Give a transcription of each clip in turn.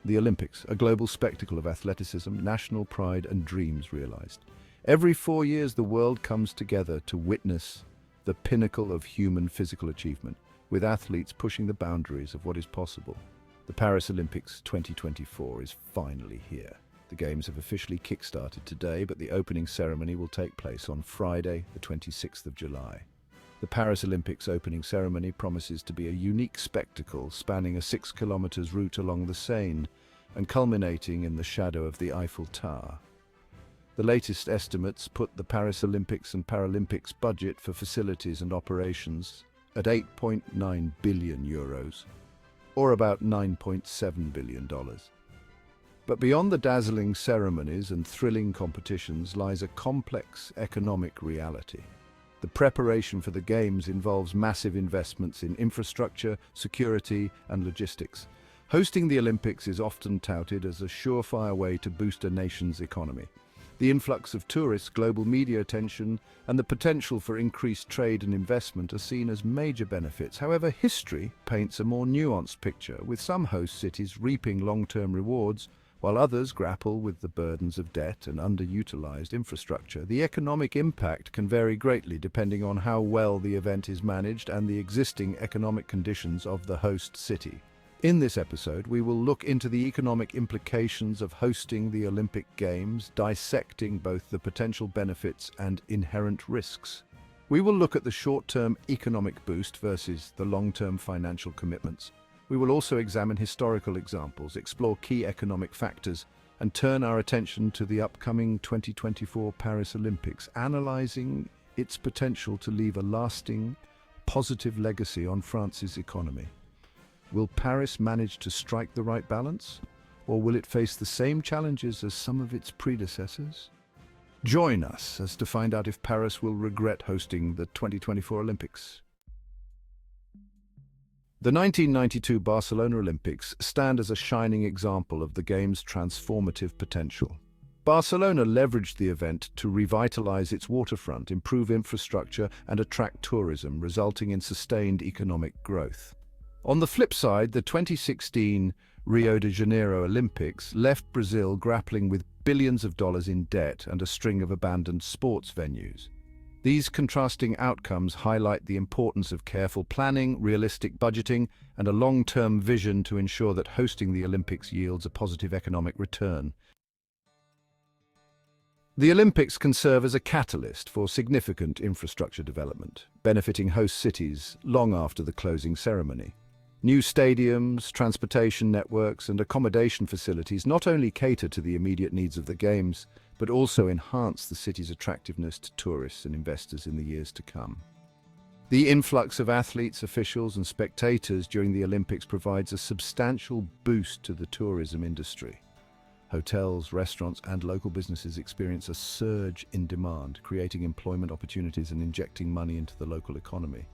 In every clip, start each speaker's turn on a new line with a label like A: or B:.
A: The Olympics, a global spectacle of athleticism, national pride and dreams realized. Every 4 years the world comes together to witness the pinnacle of human physical achievement, with athletes pushing the boundaries of what is possible. The Paris Olympics 2024 is finally here. The Games have officially kick-started today, but the opening ceremony will take place on Friday, the 26th of July. The Paris Olympics opening ceremony promises to be a unique spectacle spanning a 6 kilometers route along the Seine and culminating in the shadow of the Eiffel Tower. The latest estimates put the Paris Olympics and Paralympics budget for facilities and operations at €8.9 billion, or about $9.7 billion. But beyond the dazzling ceremonies and thrilling competitions lies a complex economic reality. The preparation for the Games involves massive investments in infrastructure, security, and logistics. Hosting the Olympics is often touted as a surefire way to boost a nation's economy. The influx of tourists, global media attention, and the potential for increased trade and investment are seen as major benefits. However, history paints a more nuanced picture, with some host cities reaping long-term rewards, while others grapple with the burdens of debt and underutilized infrastructure. The economic impact can vary greatly depending on how well the event is managed and the existing economic conditions of the host city. In this episode, we will look into the economic implications of hosting the Olympic Games, dissecting both the potential benefits and inherent risks. We will look at the short-term economic boost versus the long-term financial commitments. We will also examine historical examples, explore key economic factors, and turn our attention to the upcoming 2024 Paris Olympics, analyzing its potential to leave a lasting, positive legacy on France's economy. Will Paris manage to strike the right balance, or will it face the same challenges as some of its predecessors? Join us as to find out if Paris will regret hosting the 2024 Olympics. The 1992 Barcelona Olympics stand as a shining example of the Games' transformative potential. Barcelona leveraged the event to revitalize its waterfront, improve infrastructure, and attract tourism, resulting in sustained economic growth. On the flip side, the 2016 Rio de Janeiro Olympics left Brazil grappling with billions of dollars in debt and a string of abandoned sports venues. These contrasting outcomes highlight the importance of careful planning, realistic budgeting, and a long-term vision to ensure that hosting the Olympics yields a positive economic return. The Olympics can serve as a catalyst for significant infrastructure development, benefiting host cities long after the closing ceremony. New stadiums, transportation networks, and accommodation facilities not only cater to the immediate needs of the Games, but also enhance the city's attractiveness to tourists and investors in the years to come. The influx of athletes, officials, and spectators during the Olympics provides a substantial boost to the tourism industry. Hotels, restaurants, and local businesses experience a surge in demand, creating employment opportunities and injecting money into the local economy.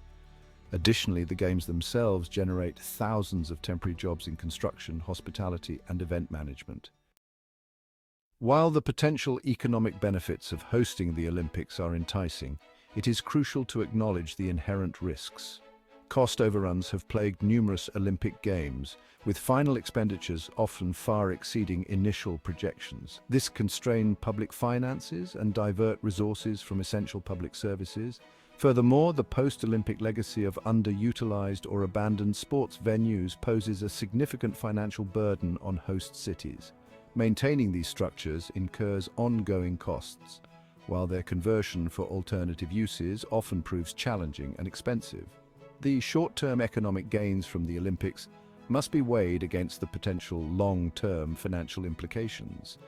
A: Additionally, the Games themselves generate thousands of temporary jobs in construction, hospitality, and event management. While the potential economic benefits of hosting the Olympics are enticing, it is crucial to acknowledge the inherent risks. Cost overruns have plagued numerous Olympic Games, with final expenditures often far exceeding initial projections. This can strain public finances and divert resources from essential public services. Furthermore, the post-Olympic legacy of underutilized or abandoned sports venues poses a significant financial burden on host cities. Maintaining these structures incurs ongoing costs, while their conversion for alternative uses often proves challenging and expensive. The short-term economic gains from the Olympics must be weighed against the potential long-term financial implications.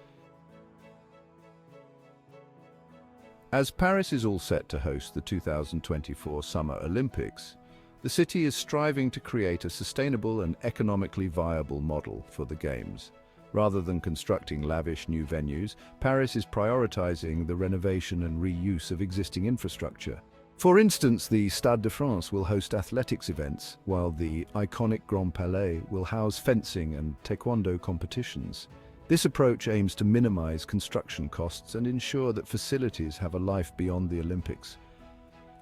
A: As Paris is all set to host the 2024 Summer Olympics, the city is striving to create a sustainable and economically viable model for the Games. Rather than constructing lavish new venues, Paris is prioritizing the renovation and reuse of existing infrastructure. For instance, the Stade de France will host athletics events, while the iconic Grand Palais will house fencing and taekwondo competitions. This approach aims to minimize construction costs and ensure that facilities have a life beyond the Olympics.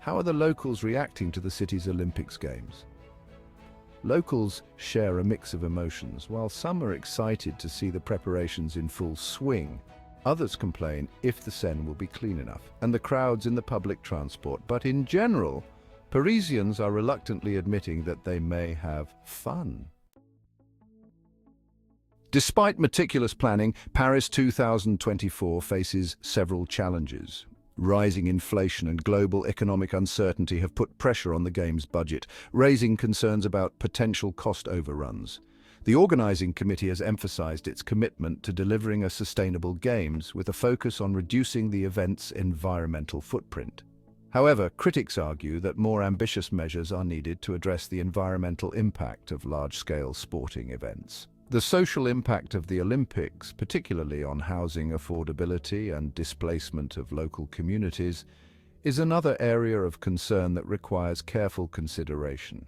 A: How are the locals reacting to the city's Olympics Games? Locals share a mix of emotions. While some are excited to see the preparations in full swing, others complain if the Seine will be clean enough and the crowds in the public transport. But in general, Parisians are reluctantly admitting that they may have fun. Despite meticulous planning, Paris 2024 faces several challenges. Rising inflation and global economic uncertainty have put pressure on the Games budget, raising concerns about potential cost overruns. The organizing committee has emphasized its commitment to delivering a sustainable Games with a focus on reducing the event's environmental footprint. However, critics argue that more ambitious measures are needed to address the environmental impact of large-scale sporting events. The social impact of the Olympics, particularly on housing affordability and displacement of local communities, is another area of concern that requires careful consideration.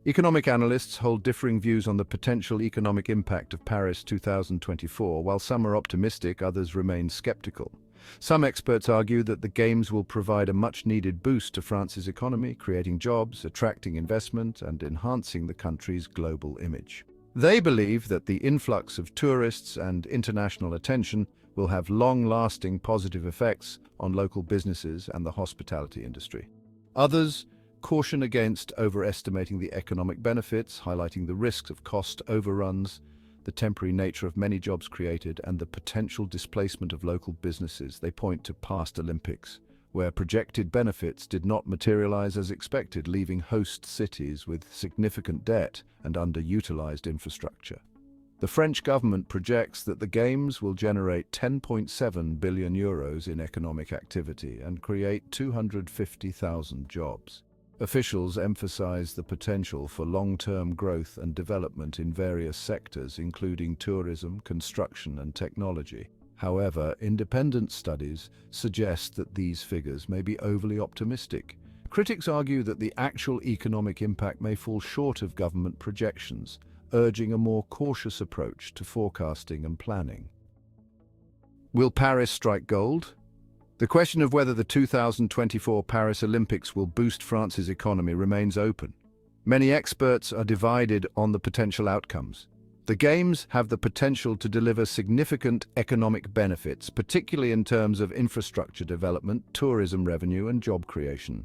A: Economic analysts hold differing views on the potential economic impact of Paris 2024. While some are optimistic, others remain skeptical. Some experts argue that the Games will provide a much-needed boost to France's economy, creating jobs, attracting investment, and enhancing the country's global image. They believe that the influx of tourists and international attention will have long-lasting positive effects on local businesses and the hospitality industry. Others caution against overestimating the economic benefits, highlighting the risks of cost overruns, the temporary nature of many jobs created, and the potential displacement of local businesses. They point to past Olympics, where projected benefits did not materialize as expected, leaving host cities with significant debt and underutilized infrastructure. The French government projects that the Games will generate €10.7 billion in economic activity and create 250,000 jobs. Officials emphasize the potential for long-term growth and development in various sectors, including tourism, construction, and technology. However, independent studies suggest that these figures may be overly optimistic. Critics argue that the actual economic impact may fall short of government projections, urging a more cautious approach to forecasting and planning. Will Paris strike gold? The question of whether the 2024 Paris Olympics will boost France's economy remains open. Many experts are divided on the potential outcomes. The Games have the potential to deliver significant economic benefits, particularly in terms of infrastructure development, tourism revenue, and job creation.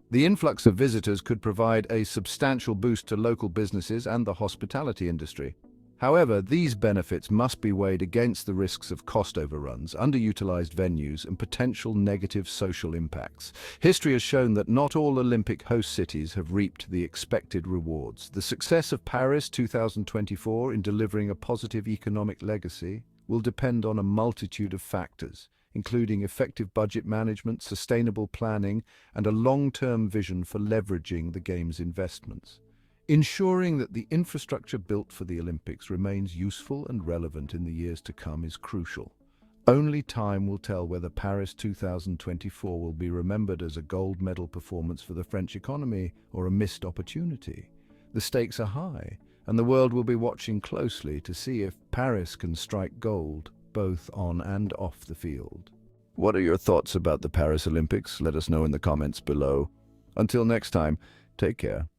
A: The influx of visitors could provide a substantial boost to local businesses and the hospitality industry. However, these benefits must be weighed against the risks of cost overruns, underutilized venues, and potential negative social impacts. History has shown that not all Olympic host cities have reaped the expected rewards. The success of Paris 2024 in delivering a positive economic legacy will depend on a multitude of factors, including effective budget management, sustainable planning, and a long-term vision for leveraging the Games' investments. Ensuring that the infrastructure built for the Olympics remains useful and relevant in the years to come is crucial. Only time will tell whether Paris 2024 will be remembered as a gold medal performance for the French economy or a missed opportunity. The stakes are high, and the world will be watching closely to see if Paris can strike gold, both on and off the field. What are your thoughts about the Paris Olympics? Let us know in the comments below. Until next time, take care.